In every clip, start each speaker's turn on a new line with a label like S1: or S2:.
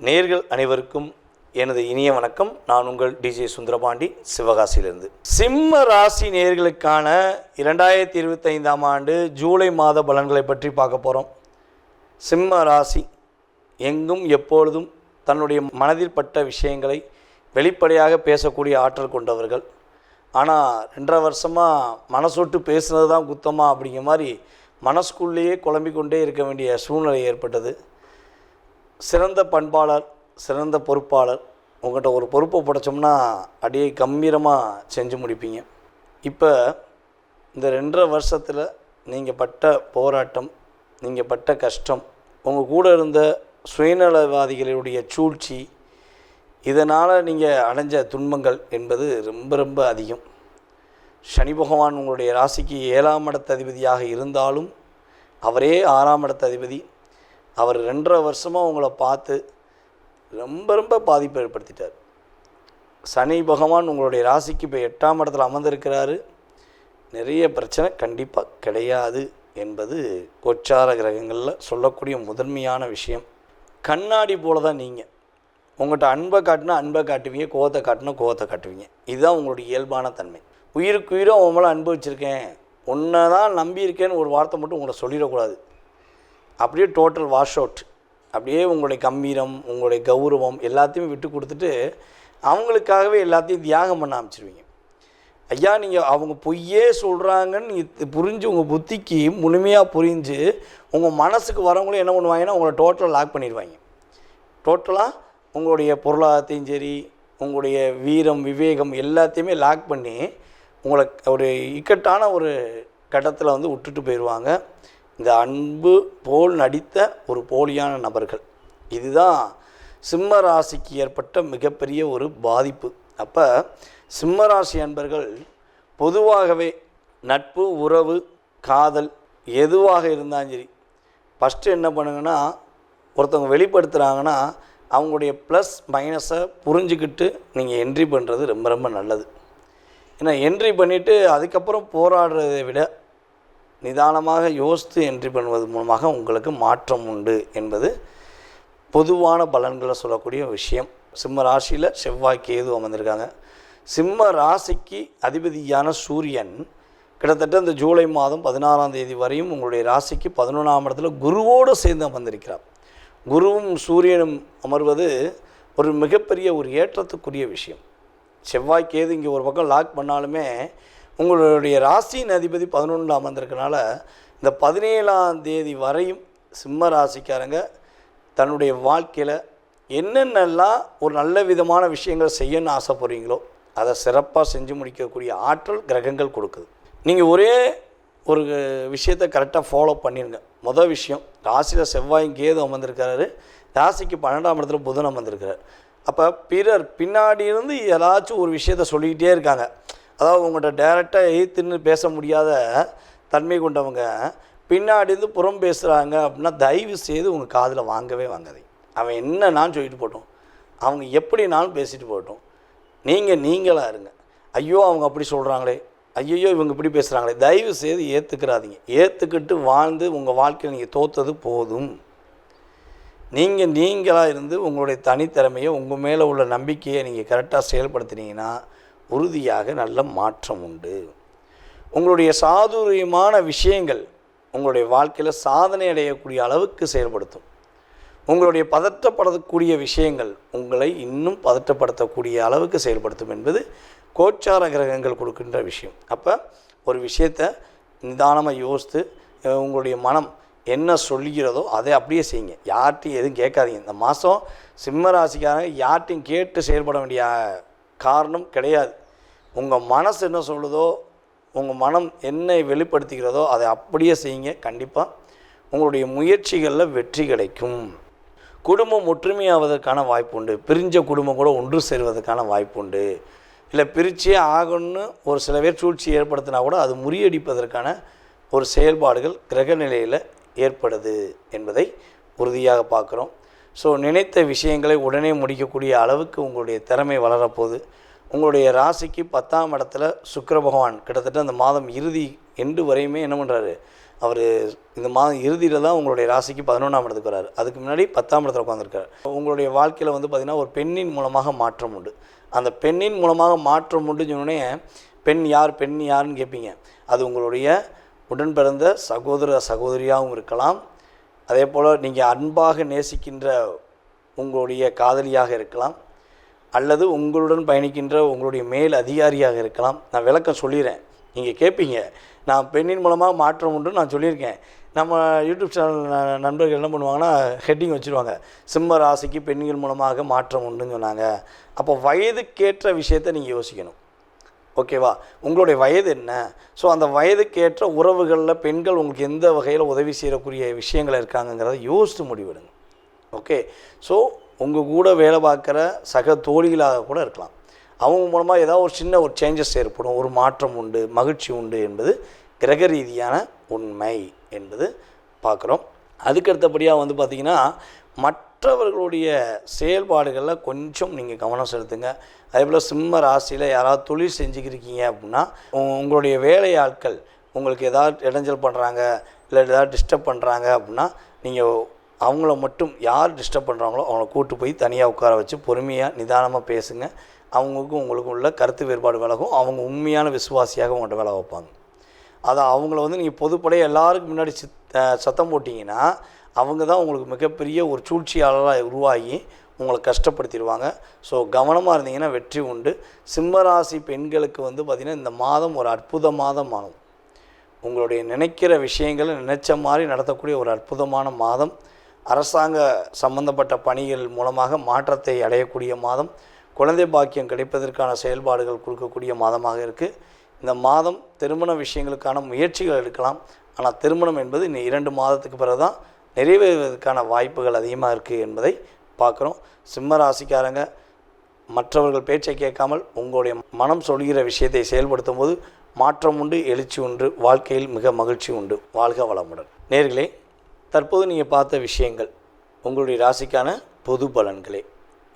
S1: நேயர்கள் அனைவருக்கும் எனது இனிய வணக்கம். நான் உங்கள் டிஜே சுந்தரபாண்டி, சிவகாசியிலிருந்து. சிம்ம ராசி நேயர்களுக்கான 2025ஆம் ஆண்டு ஜூலை மாத பலன்களை பற்றி பார்க்க போகிறோம். சிம்ம ராசி எங்கும் எப்பொழுதும் தன்னுடைய மனதில் பட்ட விஷயங்களை வெளிப்படையாக பேசக்கூடிய ஆற்றல் கொண்டவர்கள். ஆனால் 2.5 வருஷமாக மனசொட்டு பேசுனது தான் குத்தமா அப்படிங்கிற மாதிரி மனசுக்குள்ளேயே குழம்பிக்கொண்டே இருக்க வேண்டிய சூழ்நிலை ஏற்பட்டது. சிறந்த பண்பாளர், சிறந்த பொறுப்பாளர். உங்கள்கிட்ட ஒரு பொறுப்பை படைச்சோம்னா அப்படியே கம்பீரமாக செஞ்சு முடிப்பீங்க. இப்போ இந்த 2.5 வருஷத்தில் நீங்கள் பட்ட போராட்டம், நீங்கள் பட்ட கஷ்டம், உங்கள் கூட இருந்த சுயநலவாதிகளுடைய சூழ்ச்சி, இதனால் நீங்கள் அடைஞ்ச துன்பங்கள் என்பது ரொம்ப ரொம்ப அதிகம். சனி பகவான் உங்களுடைய ராசிக்கு 7ஆம் இடத்த அதிபதியாக இருந்தாலும் அவரே 6ஆம் இடத்த அதிபதி. அவர் 2.5 வருஷமாக உங்களை பார்த்து ரொம்ப ரொம்ப பாதிப்பை ஏற்படுத்திட்டார். சனி பகவான் உங்களுடைய ராசிக்கு இப்போ 8ஆம் இடத்துல அமர்ந்திருக்கிறாரு. நிறைய பிரச்சனை கண்டிப்பாக கிடையாது என்பது கோச்சார கிரகங்களில் சொல்லக்கூடிய முதன்மையான விஷயம். கண்ணாடி போல தான் நீங்கள். உங்கள்கிட்ட அன்பை காட்டினா அன்பை காட்டுவீங்க, கோவத்தை காட்டினா கோவத்தை காட்டுவீங்க. இதுதான் உங்களுடைய இயல்பான தன்மை. உயிருக்கு உயிரும் அவன் மேலே அன்பு வச்சுருக்கேன், உன்னை தான் நம்பியிருக்கேன்னு ஒரு வார்த்தை மட்டும் உங்களை சொல்லிடக்கூடாது. அப்படியே டோட்டல் வாஷ் அவுட். அப்படியே உங்களுடைய கம்பீரம், உங்களுடைய கௌரவம் எல்லாத்தையும் விட்டு கொடுத்துட்டு அவங்களுக்காகவே எல்லாத்தையும் தியாகம் பண்ண ஆரம்பிச்சிருவீங்க. ஐயா, நீங்கள் அவங்க பொய்யே சொல்கிறாங்கன்னு நீங்கள் புரிஞ்சு உங்கள் புத்திக்கு முழுமையாக புரிஞ்சு உங்கள் மனசுக்கு வரவங்களும் என்ன பண்ணுவாங்கன்னா உங்களை டோட்டலாக லாக் பண்ணிடுவாங்க. டோட்டலாக உங்களுடைய பொருளாதாரத்தையும் சரி, உங்களுடைய வீரம் விவேகம் எல்லாத்தையுமே லாக் பண்ணி உங்களை ஒரு இக்கட்டான ஒரு கட்டத்தில் விட்டுட்டு போயிடுவாங்க. இந்த அன்பு போல் நடித்த ஒரு போலியான நபர்கள். இதுதான் சிம்ம ராசிக்கு ஏற்பட்ட மிகப்பெரிய ஒரு பாதிப்பு. அப்போ சிம்ம ராசி அன்பர்கள் பொதுவாகவே நட்பு, உறவு, காதல் எதுவாக இருந்தாலும் சரி, ஃபஸ்ட்டு என்ன பண்ணுங்கன்னா, ஒருத்தவங்க வெளிப்படுத்துகிறாங்கன்னா அவங்களுடைய ப்ளஸ் மைனஸை புரிஞ்சுக்கிட்டு நீங்கள் என்ட்ரி பண்ணுறது ரொம்ப ரொம்ப நல்லது. ஏன்னா என்ட்ரி பண்ணிவிட்டு அதுக்கப்புறம் போராடுறதை விட நிதானமாக யோசித்து என்ட்ரி பண்ணுவது மூலமாக உங்களுக்கு மாற்றம் உண்டு என்பது பொதுவான பலன்களை சொல்லக்கூடிய விஷயம். சிம்ம ராசியில் செவ்வாய் கேது அமர்ந்திருக்காங்க. சிம்ம ராசிக்கு அதிபதியான சூரியன் கிட்டத்தட்ட இந்த ஜூலை மாதம் 16ஆம் தேதி வரையும் உங்களுடைய ராசிக்கு 11ஆம் இடத்துல குருவோடு சேர்ந்து அமர்ந்திருக்கிறார். குருவும் சூரியனும் அமர்வது ஒரு மிகப்பெரிய ஒரு ஏற்றத்துக்குரிய விஷயம். செவ்வாய் கேது இங்கே ஒரு பக்கம் லாக் பண்ணாலுமே உங்களுடைய ராசியின் அதிபதி 11 அமர்ந்திருக்கனால இந்த 17ஆம் தேதி வரையும் சிம்ம ராசிக்காரங்க தன்னுடைய வாழ்க்கையில் என்னென்னலாம் ஒரு நல்ல விதமான விஷயங்கள் செய்யணும்னு ஆசைப்படுறீங்களோ அதை சிறப்பாக செஞ்சு முடிக்கக்கூடிய ஆற்றல் கிரகங்கள் கொடுக்குது. நீங்கள் ஒரே ஒரு விஷயத்தை கரெக்டாக ஃபாலோ பண்ணிடுங்க. மொதல் விஷயம், ராசியில் செவ்வாயும் கேது அமர்ந்திருக்கிறாரு, ராசிக்கு 12ஆம் இடத்துல புதன் அமர்ந்திருக்கிறார். அப்போ பிறர் பின்னாடி இருந்து ஏதாச்சும் ஒரு விஷயத்த சொல்லிக்கிட்டே இருக்காங்க. அதாவது உங்கள்கிட்ட டைரெக்டாக எதிர்த்துன்னு பேச முடியாத தன்மை கொண்டவங்க பின்னாடி இருந்து புறம் பேசுகிறாங்க அப்படின்னா தயவு செய்து உங்கள் காதில் வாங்கவே வாங்காதீங்க. அவன் என்னன்னாலும் சொல்லிட்டு போட்டோம், அவங்க எப்படினாலும் பேசிட்டு போட்டோம், நீங்களாக இருங்க. ஐயோ அவங்க அப்படி சொல்கிறாங்களே, ஐயோ இவங்க இப்படி பேசுகிறாங்களே, தயவு செய்து ஏற்றுக்கிறாதீங்க. ஏற்றுக்கிட்டு வாழ்ந்து உங்கள் வாழ்க்கையில் நீங்கள் தோற்றது போதும். நீங்களாக இருந்து உங்களுடைய தனித்திறமையை, உங்கள் மேலே உள்ள நம்பிக்கையை நீங்கள் கரெக்டாக செயல்படுத்தினீங்கன்னா உறுதியாக நல்ல மாற்றம் உண்டு. உங்களுடைய சாதுரியமான விஷயங்கள் உங்களுடைய வாழ்க்கையில் சாதனை அடையக்கூடிய அளவுக்கு செயல்படுத்தும். உங்களுடைய பதற்றப்படக்கூடிய விஷயங்கள் உங்களை இன்னும் பதற்றப்படுத்தக்கூடிய அளவுக்கு செயல்படுத்தும் என்பது கோச்சார கிரகங்கள் கொடுக்கின்ற விஷயம். அப்போ ஒரு விஷயத்தை நிதானமாக யோசித்து உங்களுடைய மனம் என்ன சொல்கிறதோ அதை அப்படியே செய்யுங்க. யார்ட்டையும் எதுவும் கேட்காதீங்க. இந்த மாதம் சிம்ம ராசிக்காரங்க யார்ட்டையும் கேட்டு செயல்பட வேண்டிய காரணம் கிடையாது. உங்கள் மனசு என்ன சொல்லுதோ, உங்கள் மனம் என்ன வெளிப்படுத்துகிறதோ அதை அப்படியே செய்யுங்க. கண்டிப்பாக உங்களுடைய முயற்சிகளில் வெற்றி கிடைக்கும். குடும்பம் ஒற்றுமையாவதற்கான வாய்ப்பு உண்டு. பிரிஞ்ச குடும்பம் கூட ஒன்று சேர்வதற்கான வாய்ப்பு உண்டு. இல்லை பிரிச்சே ஆகணும்னு ஒரு சில பேர் சூழ்ச்சி ஏற்படுத்தினா கூட அது முறியடிப்பதற்கான ஒரு செயல்பாடுகள் கிரக நிலையில் ஏற்படுது என்பதை உறுதியாக பார்க்குறோம். ஸோ நினைத்த விஷயங்களை உடனே முடிக்கக்கூடிய அளவுக்கு உங்களுடைய திறமை வளரப்போகுது. உங்களுடைய ராசிக்கு 10ஆம் இடத்துல சுக்கிர பகவான் கிட்டத்தட்ட அந்த மாதம் இறுதி எண்டு வரையுமே என்ன பண்ணுறாரு, அவர் இந்த மாதம் இறுதியில் தான் உங்களுடைய ராசிக்கு 11ஆம் இடத்துக்கு வராரு. அதுக்கு முன்னாடி 10ஆம் இடத்துல உட்காந்துருக்காரு. உங்களுடைய வாழ்க்கையில் வந்து பார்த்திங்கன்னா ஒரு பெண்ணின் மூலமாக மாற்றம் உண்டு. அந்த பெண்ணின் மூலமாக மாற்றம் உண்டுன்னு சொன்னோடனே பெண் யாருன்னு கேட்பீங்க. அது உங்களுடைய உடன் பிறந்த சகோதர சகோதரியாகவும் இருக்கலாம். அதே போல் நீங்கள் அன்பாக நேசிக்கின்ற உங்களுடைய காதலியாக இருக்கலாம், அல்லது உங்களுடன் பயணிக்கின்ற உங்களுடைய மேல் அதிகாரியாக இருக்கலாம். நான் விளக்கம் சொல்லிடுறேன், நீங்கள் கேட்பீங்க. நான் பெண்ணின் மூலமாக மாற்றம் உண்டுன்னு நான் சொல்லியிருக்கேன். நம்ம யூடியூப் சேனல் நண்பர்கள் என்ன பண்ணுவாங்கன்னா ஹெட்டிங் வச்சுருவாங்க, சிம்ம ராசிக்கு பெண்கள் மூலமாக மாற்றம் உண்டுன்னு சொன்னாங்க. அப்போ வயதுக்கேற்ற விஷயத்தை நீங்கள் யோசிக்கணும். ஓகேவா? உங்களுடைய வயது என்ன? ஸோ அந்த வயதுக்கேற்ற உறவுகளில் பெண்கள் உங்களுக்கு எந்த வகையில் உதவி செய்யக்கூடிய விஷயங்கள் இருக்காங்கங்கிறத யோசித்து முடிவெடுங்க. ஓகே. ஸோ உங்கள் கூட வேலை பார்க்குற சக தோழிகளாக கூட இருக்கலாம். அவங்க மூலமாக ஏதாவது ஒரு சின்ன ஒரு சேஞ்சஸ் ஏற்படும், ஒரு மாற்றம் உண்டு, மகிழ்ச்சி உண்டு என்பது கிரக ரீதியான உண்மை என்பது பார்க்குறோம். அதுக்கடுத்தபடியாக வந்து பார்த்திங்கன்னா மற்றவர்களுடைய செயல்பாடுகளில் கொஞ்சம் நீங்கள் கவனம் செலுத்துங்க. அதேபோல் சிம்ம ராசியில் யாராவது தொழில் செஞ்சுக்கிருக்கீங்க அப்படின்னா உங்களுடைய வேலையாட்கள் உங்களுக்கு ஏதாவது இடைஞ்சல் பண்ணுறாங்க, இல்லை ஏதாவது டிஸ்டர்ப் பண்ணுறாங்க அப்படின்னா நீங்கள் அவங்கள மட்டும் யார் டிஸ்டர்ப் பண்ணுறாங்களோ அவங்கள கூட்டு போய் தனியாக உட்கார வச்சு பொறுமையாக நிதானமாக பேசுங்க. அவங்களுக்கும் உங்களுக்கும் உள்ள கருத்து வேறுபாடு விலகும். அவங்க உண்மையான விசுவாசியாக உங்கள்கிட்ட வேலை வைப்பாங்க. அதை அவங்கள வந்து நீங்கள் பொதுப்படையாக எல்லாருக்கும் முன்னாடி சத்தம் போட்டிங்கன்னா அவங்க தான் உங்களுக்கு மிகப்பெரிய ஒரு சூழ்ச்சியாளராக உருவாகி உங்களை கஷ்டப்படுத்திடுவாங்க. ஸோ கவனமாக இருந்தீங்கன்னா வெற்றி உண்டு. சிம்மராசி பெண்களுக்கு வந்து பார்த்திங்கன்னா இந்த மாதம் ஒரு அற்புதமான மாதம். உங்களுடைய நினைக்கிற விஷயங்களை நினைச்ச மாதிரி நடத்தக்கூடிய ஒரு அற்புதமான மாதம். அரசாங்க சம்பந்தப்பட்ட பணிகள் மூலமாக மாற்றத்தை அடையக்கூடிய மாதம். குழந்தை பாக்கியம் கிடைப்பதற்கான செயல்பாடுகள் கொடுக்கக்கூடிய மாதமாக இருக்குது. இந்த மாதம் திருமண விஷயங்களுக்கான முயற்சிகள் எடுக்கலாம். ஆனால் திருமணம் என்பது இன்னும் 2 மாதத்துக்கு பிறகு தான் நிறைவேறுவதற்கான வாய்ப்புகள் அதிகமாக இருக்குது என்பதை பார்க்குறோம். சிம்ம ராசிக்காரங்க மற்றவர்கள் பேச்சை கேட்காமல் உங்களுடைய மனம் சொல்கிற விஷயத்தை செயல்படுத்தும் போது மாற்றம் உண்டு, எழுச்சி உண்டு, வாழ்க்கையில் மிக மகிழ்ச்சி உண்டு. வாழ்க வளமுடன். நேர்களே, தற்போது நீங்கள் பார்த்த விஷயங்கள் உங்களுடைய ராசிக்கான பொது பலன்களே.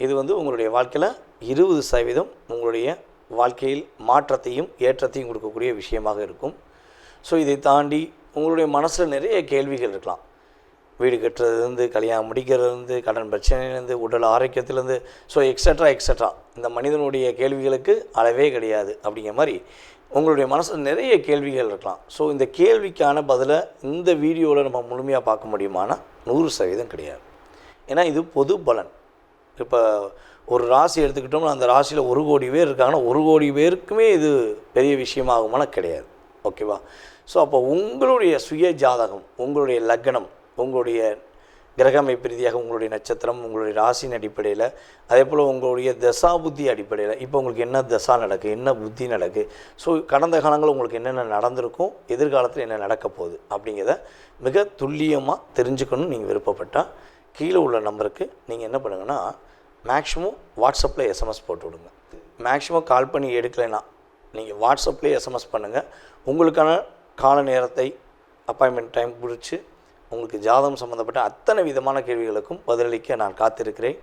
S1: இது வந்து உங்களுடைய வாழ்க்கையில் 20% உங்களுடைய வாழ்க்கையில் மாற்றத்தையும் ஏற்றத்தையும் கொடுக்கக்கூடிய விஷயமாக இருக்கும். ஸோ இதை தாண்டி உங்களுடைய மனசில் நிறைய கேள்விகள் இருக்கலாம். வீடு கட்டுறதுலேருந்து, கல்யாணம் முடிக்கிறதுலேருந்து, கடன் பிரச்சனையிலேருந்து, உடல் ஆரோக்கியத்திலேருந்து, ஸோ எக்ஸட்ரா இந்த மனிதனுடைய கேள்விகளுக்கு அளவே கிடையாது. அப்படிங்கிற மாதிரி உங்களுடைய மனசில் நிறைய கேள்விகள் இருக்கலாம். ஸோ இந்த கேள்விக்கான பதிலை இந்த வீடியோவில் நம்ம முழுமையாக பார்க்க முடியுமானா 100% கிடையாது. ஏன்னா இது பொது பலன். இப்போ ஒரு ராசி எடுத்துக்கிட்டோம்னா அந்த ராசியில் 1 கோடி பேர் இருக்காங்கன்னா 1 கோடி பேருக்குமே இது பெரிய விஷயமாகுமானா கிடையாது. ஓகேவா? ஸோ அப்போ உங்களுடைய சுய ஜாதகம், உங்களுடைய லக்னம், உங்களுடைய கிரக அமைப்பு ரீதியாக உங்களுடைய நட்சத்திரம், உங்களுடைய ராசியின் அடிப்படையில், அதே போல் உங்களுடைய தசா புத்தி அடிப்படையில் இப்போ உங்களுக்கு என்ன தசா நடக்குது, என்ன புத்தி நடக்குது, ஸோ கடந்த காலங்களில் உங்களுக்கு என்னென்ன நடந்திருக்கும், எதிர்காலத்தில் என்ன நடக்க போகுது அப்படிங்கிறத மிக துல்லியமாக தெரிஞ்சுக்கணும்னு நீங்கள் விருப்பப்பட்டால் கீழே உள்ள நம்பருக்கு நீங்கள் என்ன பண்ணுங்கன்னா மேக்ஸிமம் வாட்ஸ்அப்பில் எஸ்எம்எஸ் போட்டு விடுங்க. மேக்ஸிமம் கால் பண்ணி எடுக்கலைன்னா நீங்கள் வாட்ஸ்அப்லேயே எஸ்எம்எஸ் பண்ணுங்கள். உங்களுக்கான கால நேரத்தை அப்பாயின்மெண்ட் டைம் பிடிச்சி உங்களுக்கு ஜாதகம் சம்மந்தப்பட்ட அத்தனை விதமான கேள்விகளுக்கும் பதிலளிக்க நான் காத்திருக்கிறேன்.